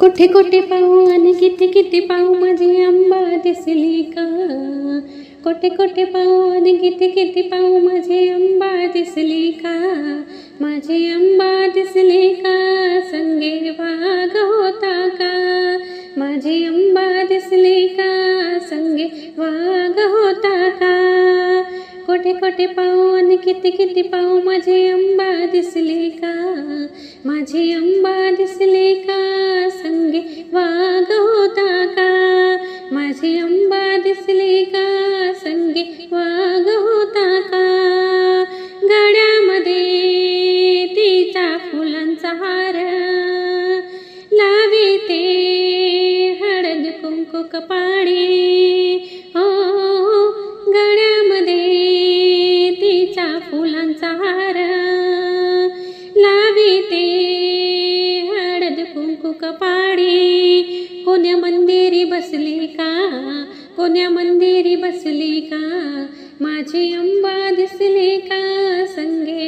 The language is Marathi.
कोठे कोठे पाहू आणि किती किती पाहू माझी अंबा दिसली का. कोठे कोठे पाहू आणि किती किती पाहू माझी अंबा दिसली का. माझी अंबा दिसली का संगे वाघ होता का. माझी अंबा दिसली का संगे वाघ होता का. कोठे कोठे पाहू आणि किती किती पाहू माझी अंबा दिसली का. माझी अंबा दिसली का संगे वाघ होता का. माझी अंबा दिसली का संगे वाघ होता का. गळ्यामध्ये तिचा फुलांचा हार लाविते हळद कुंकू कपाळी. हो गळ्यामध्ये तिचा फुलांचा हार लाविते हळद कुंकू कपाळी. कोण्या मंदिरी बसली का. कोण्या मंदिरी बसली का. माझी अंबा दिसली का संगे